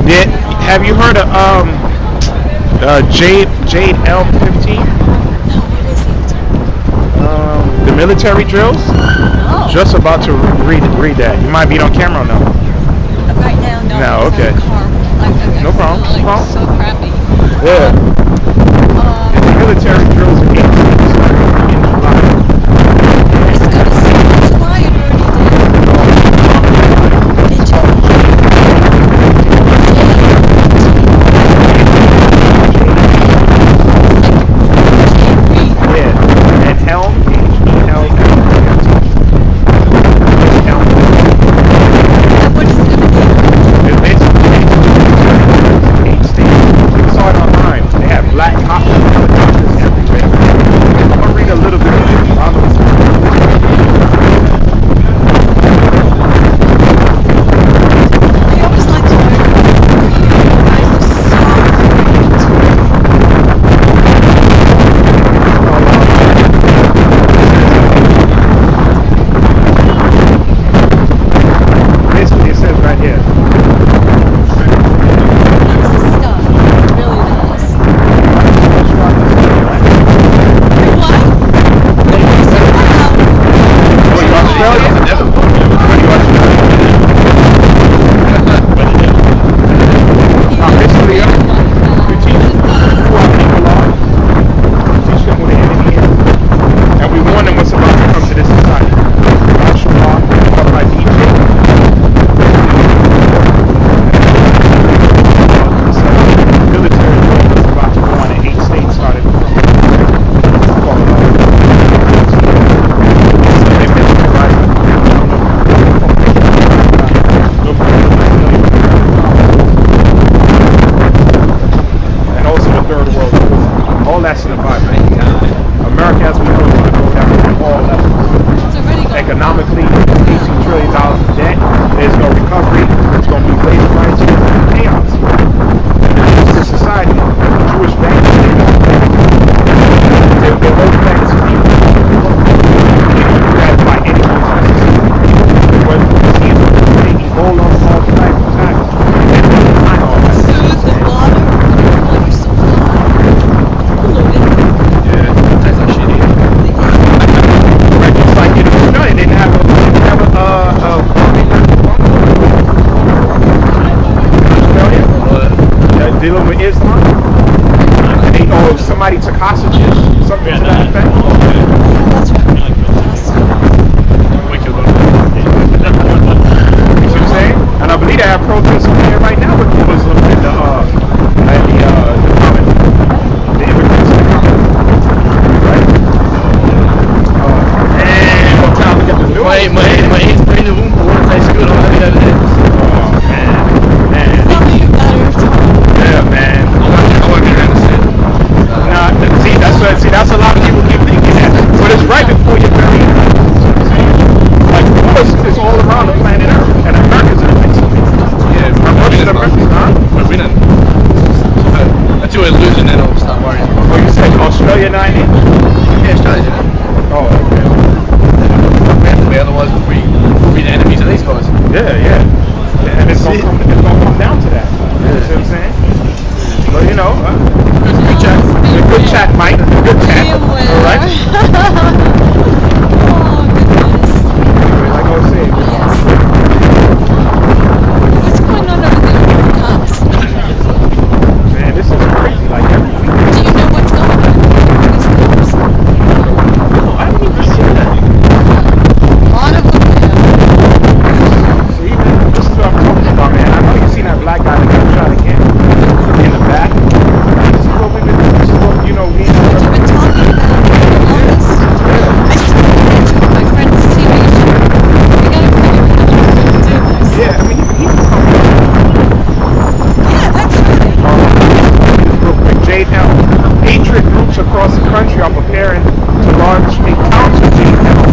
Yeah, have you heard of Jade Helm 15? No, what is it? The military drills. Oh, Just about to read that. You might be on camera now. right now, no, No, because I'm okay. in the car. I No feel problem. No like problem. so crappy. Yeah. Um, The military drills are getting started in July. it's good to see you in July. You already did. Yeah. And Helm, H-E-L-M. Helm. And what is it going to be? It's basically 8 states. You saw it online. They have black helicopters everywhere. I'm gonna read a little bit of it. I don't know I always like to know you guys are so basically it says right here. nice stuff. Really nice. What? Oh, you Australian? Are you Australian? Basically, you teach who our people are, teach them who the enemy is, and we warn them what's about to come to this society. Yahawah, called by DJ. Military is about to go on in 8 states started. And also the third world. All that's in the Bible. America, as we know, is going to go down all levels. It's already gone. Economically, $18 trillion in debt. There's no recovery. It's going to be labor rights and chaos. And this society, Jewish banks, they're both banks of people. That by any means necessary. But see, they Ebola, all types of taxes. I know all that. Food, the water, water supply, polluted. Yeah, that's how shitty. Right, just like in Australia, they didn't have a Australia, dealing with Islam. They somebody took hostages, something to that effect. That's right. We killed You see what I'm saying? And I believe they have protests over there right now with the Muslims and the common, the immigrants in the common, right? And what time we got the new my eighth grade of high school, I mean, that is. Oh, man. Tell me about it. Yeah, man. I want to be understand. Nah, that's a lot of people keep thinking that. But it's right before your very eyes. You know what I'm saying? Like, wars is all around the planet Earth. And America's in the midst of it. Yeah, we're winning. Until we're losing, then I'll start worrying. Oh, you said Australia 9 in? Yeah, Australia, Oh, okay. we have to be, otherwise we'll be the enemies of these guys. Yeah. And it's gonna come down to that. You see what I'm saying? So, you know, Good chat. good chat, Mike. Good chat. All right. Oh, goodness. Like I was saying. Yes. What's going on over there with the cops? Man, this is crazy. Like every week. Do you know what's going on with these cops? I didn't even see that. A lot of them now. See, man, this is what I'm talking about, man. I know you seen that black guy that got shot again in the back. This is what we've been, you know, we That's what you've been talking about. Columbus. I saw a picture of my friend's TV show. We gotta figure out how we're gonna do this. Yeah, I mean, he can come Yeah, that's right. real quick. Jade Helm. Hatred groups across the country are preparing to launch a counter Jade Helm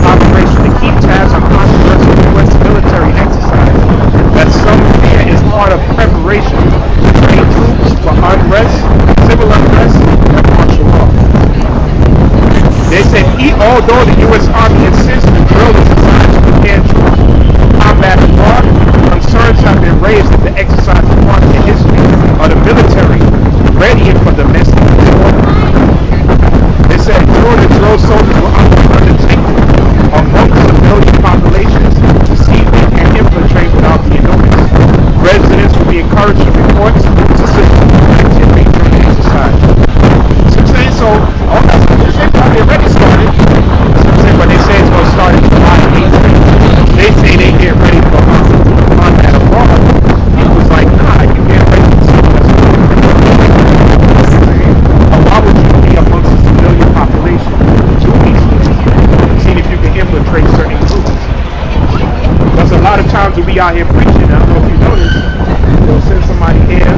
operation to keep tabs on controversial U.S. military exercise that some fear is part of preparation to train troops for unrest, civil unrest, and martial law. They said, although the U.S. Army insists the drill is designed to prepare troops for combat abroad, concerns have been raised that the exercise encouraged to report activity during the exercise. So I'm saying, so all that's probably already started. So I'm saying, but they say it's going to start in July 18th. They say they get ready for combat abroad. He was like, nah, you get ready for something. Why would you be amongst a civilian population for 2 weeks? Seeing if you can infiltrate certain groups. Because a lot of times when we out here preaching, I don't know if you notice, they'll send somebody here,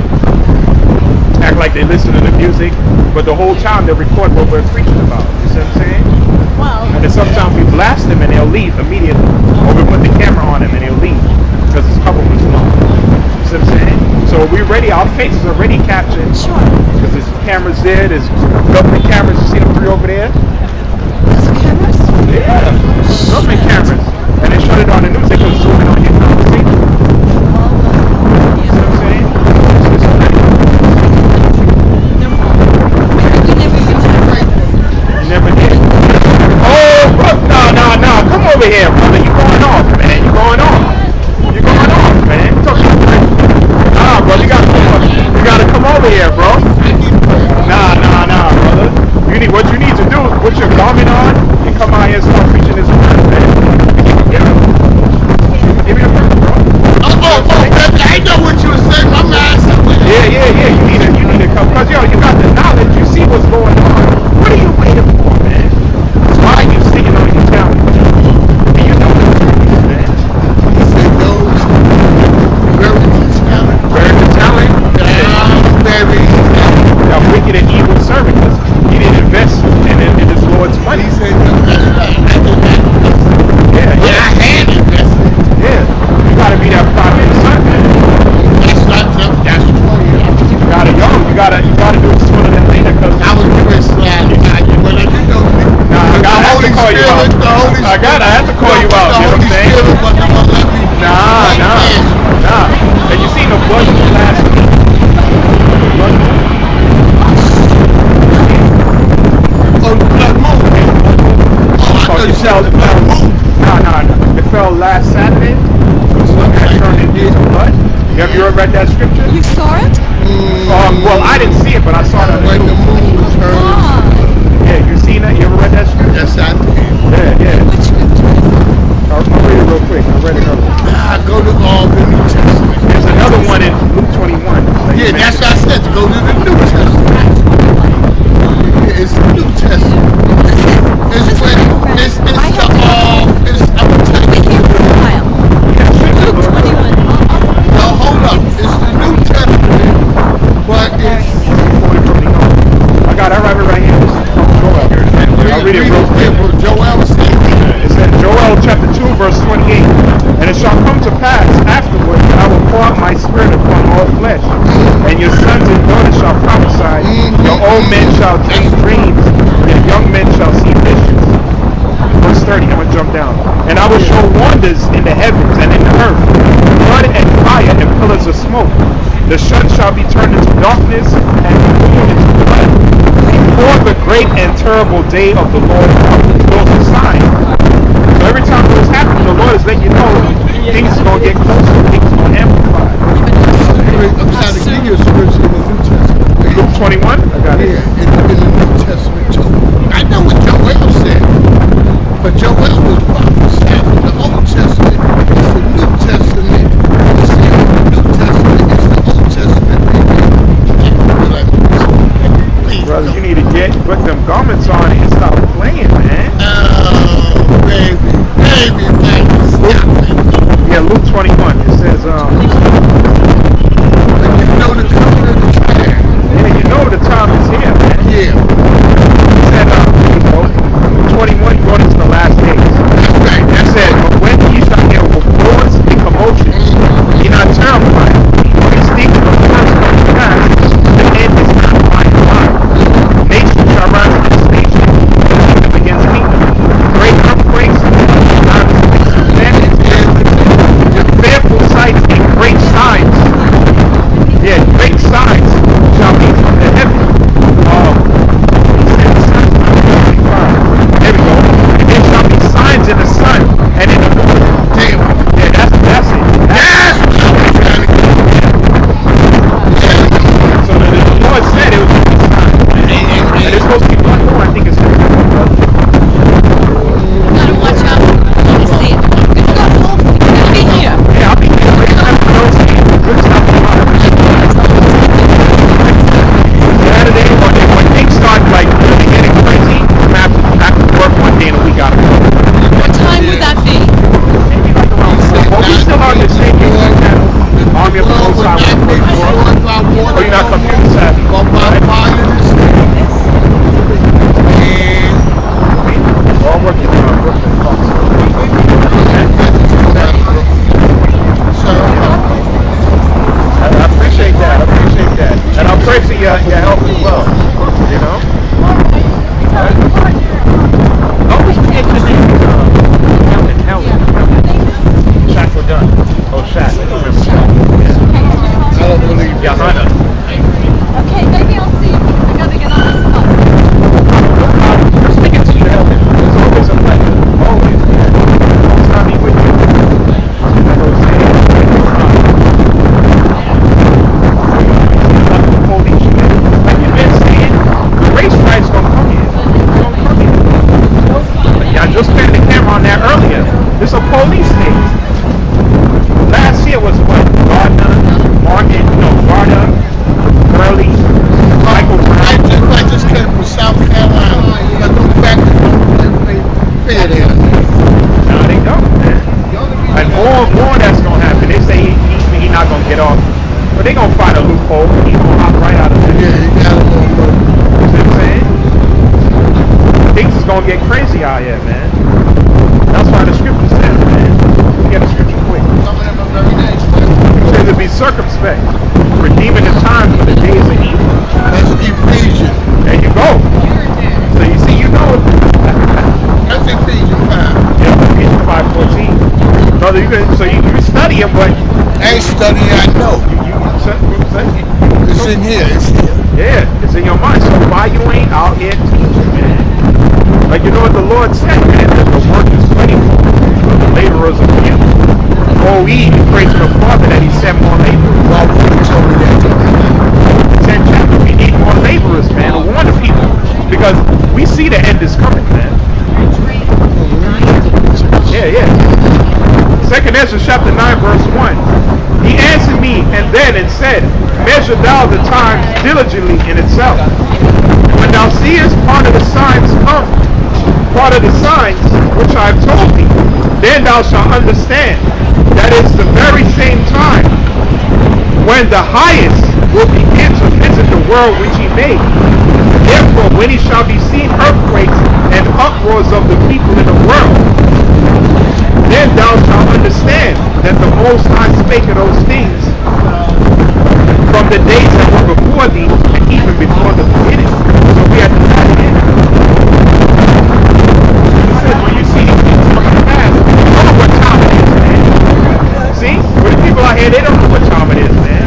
act like they listen to the music, but the whole time they'll record what we're preaching about. You see what I'm saying? Well, And then sometimes we blast them and they'll leave immediately. Or we put the camera on them and they'll leave. Because it's a couple weeks long. You see what I'm saying? So we're ready, our faces are already captured. sure. Because there's cameras there, there's government cameras, you see them 3 over there? Those are cameras? Yeah, government cameras. And they shut it on the news, they can zoom in on your conversation. You see what I'm saying? It's ready. No. We never even had You never did. Oh, no, come over here, brother. You going off, man. You going off. You going off, man. Talk to you. Nah, bro, you gotta come over here, bro. Nah, brother. What you need to do is put your garment on and come out here and start preaching this word, man. Give me a break, bro. I know what you were saying. My man. Yeah. You need to come. Because, yo, you got the knowledge. You see what's going on. What are you waiting for, man? Why are you sitting on your talent? And you know the truth, man. He said those bury the talent. Bury the talent. Bury the talent. A wicked and evil servant, because he didn't invest in his Lord's money. He said, that's right. I did not invest. Yeah. I had invested. Yeah. You gotta be that prophet son, man. That's not something. That's 20 years. You gotta do it sooner than later, because I was doing slide. Well, I didn't know. I have to call you out. I have to call you out, you know what I'm saying? Nah. And you seen the blood moon last week? The blood moon? Oh, the blood moon. Oh, I thought you said the blood moon. No. It fell last Saturday. It turned into blood. Have you ever read that scripture? You saw it? Well, I didn't see it, but I saw it. When the moon turns. Yeah, you seen that? You ever read that scripture? Yes, I did. Yeah. Which scripture is it? I'll read it real quick. I read it earlier. Go to all the New Testament. There's another one in Luke 21. Yeah, that's what I said. Go to the New Testament. Yeah, it's the New Testament. It's when it's the I'm gonna tell Been you. here for a while. Luke 21. No, hold up. It's the New Testament, but it's. I got it right here. This is from Joel. I'll read it real quick. What Joel said. It says Joel chapter 2 verse 28. And it shall come to pass afterward that I will pour out my spirit upon all flesh, and your sons and daughters shall prophesy, your old men shall dream dreams, your young men shall see visions. Verse 30, I'm going to jump down. And I will show wonders in the heavens and in the earth, blood and fire and pillars of smoke. The sun shall be turned into darkness and the moon into blood, before the great and terrible day of the Lord comes. Those are signs. So every time those happen, the Lord is letting you know things are going to get closer, things are going to amplify. I'm trying to give you a scripture in the New Testament. Luke 21, I got it. Yeah, in the New Testament too. I know what Joel said, but Joel was prophesying in the Old Testament. It's the New Testament. You see, the New Testament is the Old Testament. Please, Brother, you need to put them garments on and stop playing, man. oh, baby, stop it. Yeah, Luke 21, it says, But you know the coming of the time. yeah, you know the time is here, man. Yeah, It said, Luke 21, going into the last days. that's right. It said, but when ye shall hear wars and commotions, be not terrified. For these things will first come to pass. The end is not by and by. Nation shall rise against nation, kingdom against kingdom. Great earthquakes, famines, fearful sights and great signs. Yeah, great signs shall be from the heaven. There we go. And there shall be signs in the sun and in the moon. Damn. Yeah, that's it. That's what I was trying to get. I not was be destroyed by water. Oh, you're not no computer more, savvy. but by fire this day. And All working on Brooklyn Fox. so, I appreciate that. I appreciate that. And I pray for your help as well. You know? Always forget the name. Helen. Shaq were done. Oh, Shaq. I don't remember Shaq. Yeah. I don't believe Johanna. Okay, maybe I'll see if we gotta get on this bus. I'm speaking to you, Helen. It's always a pleasure. Always. Always have me with you. You know what I'm saying? Like you've been saying, the race riots gonna come here. It's gonna come here. I just spent the camera on that earlier. This is a police state. Last year was what? Gardner, Martin, Gardner, Burley, Michael Brown. I just came from South Carolina, but them crackers don't fair there. No, they don't, man. And more that's gonna happen. They say he not gonna get off, but they gonna find a loophole. He gonna hop right out of there. Yeah, he got a little bit. You see what I'm saying? Things is gonna get crazy out here, man. That's why the scripture says, man. Get a scripture quick. Some of them are very nice. It says to be circumspect, redeeming the time for the days of evil. That's Ephesians. There you go. So you see, you know it. That's Ephesians 5. Yeah, Ephesians 5:14. Brother, you study it, but I ain't studying, I know. It's in here, it's here. Yeah, it's in your mind. So why you ain't out here teaching, man? Like, you know what the Lord said, man? That the work is plentiful, but the laborers are few. Oh, he prays to the Father that he sent more laborers. Well, he told me that. 10th chapter, we need more laborers, man, to warn the people. Because we see the end is coming, man. Yeah. 2nd Ezra chapter 9, verse 1. He answered me and said, measure thou the time diligently in itself. When thou seest part of the signs come, part of the signs which I have told thee, then thou shalt understand that it's the very same time when the highest will begin to visit the world which he made. Therefore, when he shall be seen earthquakes and uproars of the people in the world, then thou shalt understand that the Most High spake of those things from the days that were before thee, and even before the beginning. So we have to tie it in. He says, when you see these things coming to pass, you don't know what time it is, man. See? For the people out here, they don't know what time it is, man.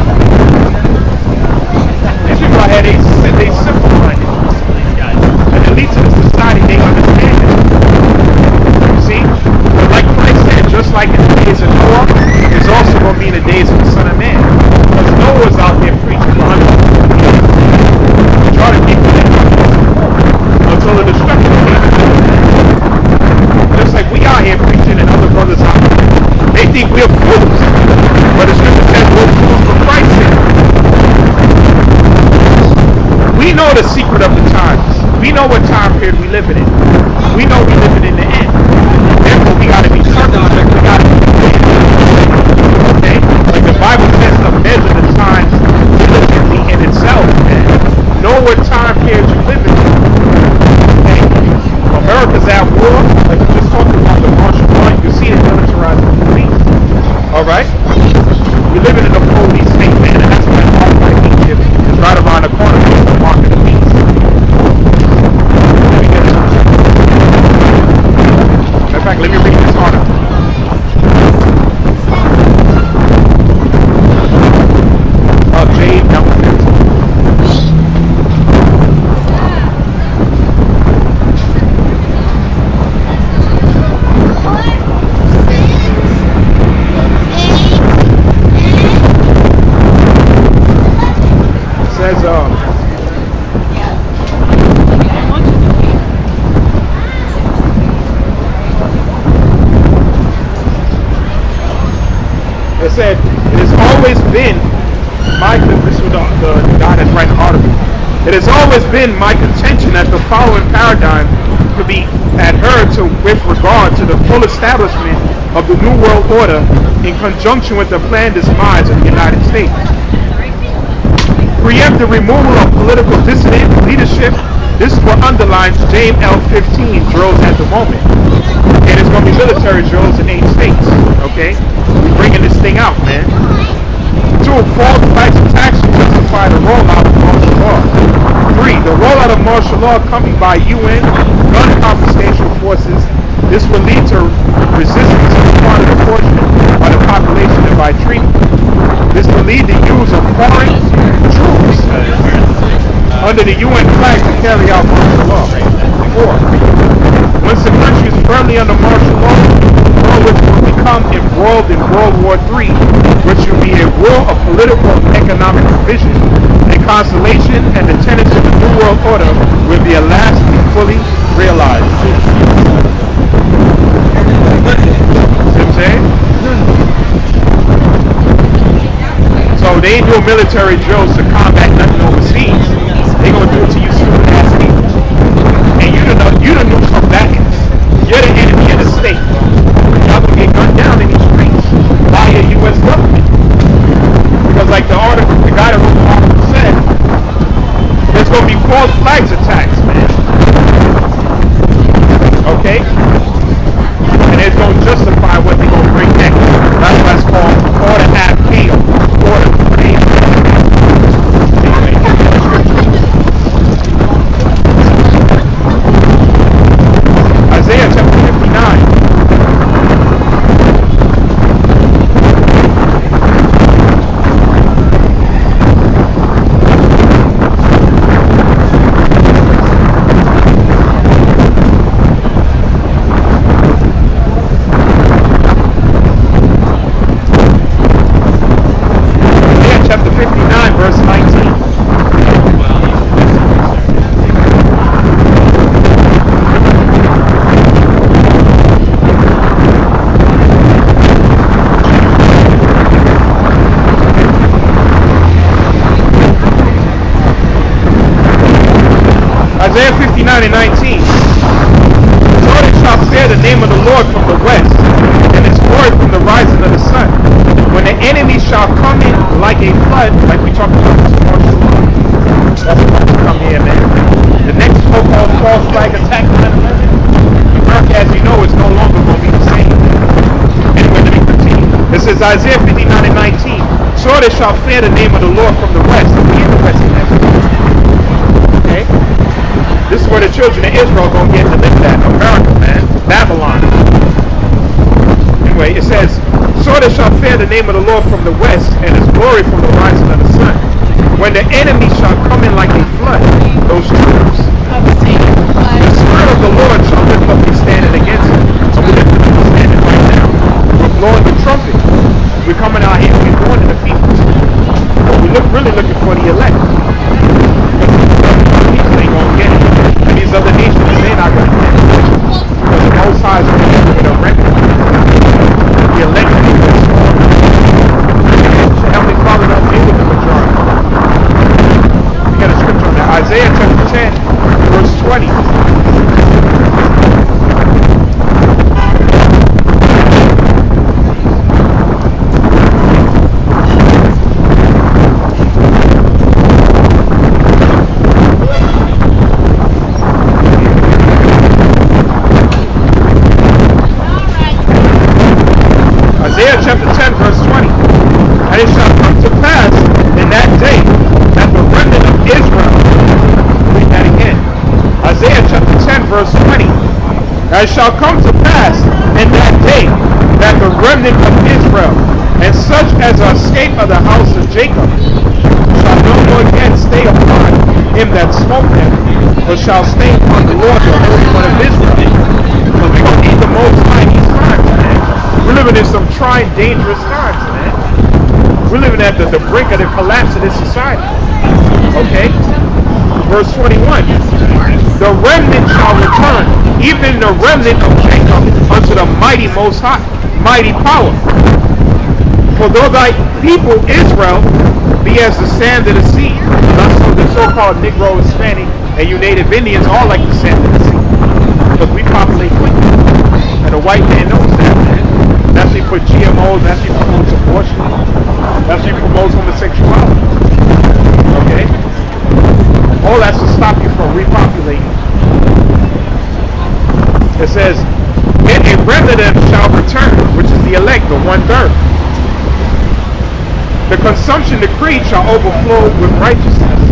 These people out here, they simple-minded. And it leads to the society they understand it. You see? But like Christ said, just like in the days of Noah, it's also going to be in the days of the Son of Man. Because Noah was out there preaching for 100 years. Trying to keep it until the destruction came. Just like we out here preaching and other brothers out there. They think we're fools. But the scripture says we're fools for Christ's sake. We know the secret of the times. We know what time period we live in. We know we live in the end. Therefore, we got to be circumspect. We got to be clear. Okay? Like the Bible says to measure the times diligently in itself, man. Know what time period you live in. Okay? America's at war. Like we just talked about the martial law. You can see it militarized the police. Alright? We're living in a police state, man, and that's why our fight Egypt is right around the corner from the mark of the beast. In fact, let me read this article. Jade Helm. It said, it has always been this was the guy that's writing the article. It has always been my contention that the following paradigm could be adhered to with regard to the full establishment of the New World Order in conjunction with the planned demise of the United States. preempt the removal of political dissident leadership. This is what underlines Jade Helm 15 drills at the moment. And it's going to be military drills in 8 states. Okay? We're bringing this thing out, man. 2. False flags attacks to justify the rollout of martial law. 3. The rollout of martial law coming by UN gun confiscation forces. This will lead to resistance on the part of the portion by the population and by treaty. This will lead to use of foreign troops under the UN flag to carry out martial law. 4. Once the country is firmly under martial law, which will become embroiled in World War III, which will be a war of political and economic division. The constellation and the tenets of the New World Order will be at last be fully realized. See what I'm saying? So they ain't doing military drills to combat nothing overseas. They gonna do it to you stupid ass people. And you the new combatants. You're the enemy of the state. Y'all gonna get gunned down in these streets by the U.S. government. Because like the article, the guy that wrote the article said, there's gonna be false flags attacks, man. Okay? And it's gonna justify what they're gonna bring next. That's why it's called order ad chaos. Order chaos. Isaiah chapter 59. Chapter 59, verse 19. Isaiah 59 and 19. So they shall fear the name of the Lord from the west, and his glory from the rising of the sun. When the enemy shall come in like a flood, like we talked about this martial law. That's about to come here, man. The next so-called false flag attack, 9/11, America, as you know, is no longer going to be the same. Anyway, let me continue. It says Isaiah 59 and 19. So they shall fear the name of the Lord from the west. We in the west in that. Okay? This is where the children of Israel are going to get to live at. America, man. Babylon. Anyway, it says, so they shall fear the name of the Lord from the west, and his glory from the rising of the sun. When the enemy shall come in like a flood, those troops, the Spirit of the Lord shall lift up his standard against him. So we're lifting up his standard right now. We're blowing the trumpet. We're coming out here, we're going to the people. But we're really looking for the elect. Because they ain't going to get it. And these other nations, they're not going to get it. Because the Most High is going to give it a record. The elect people. The Heavenly Father don't deal with the majority. We got a scripture on that. Isaiah chapter 10, verse 20. Isaiah chapter 10, verse 20. And it shall come to pass in that day that the remnant of Israel, read that again. Isaiah chapter 10, verse 20. And it shall come to pass in that day that the remnant of Israel, and such as are escaped of the house of Jacob, shall no more again stay upon him that smote them, but shall stay upon the Lord, the Holy One of Israel. Because we're going to need the Most High in these times, man. We're living in some trying, dangerous times, man. We're living at the brink of the collapse of this society. Okay? Verse 21. The remnant shall return, even the remnant of Jacob, unto the mighty Most High, mighty power. For though thy people Israel be as the sand of the sea, thus the so-called Negro, Hispanic, and you Native Indians all like the sand of the sea. Because we populate quickly. And the white man knows that, man. That's why he put GMOs, that's why he promotes abortion, that's why he promotes homosexuality. Okay? repopulating. It says, and a remnant shall return, which is the elect, the 1/3. The consumption decreed shall overflow with righteousness.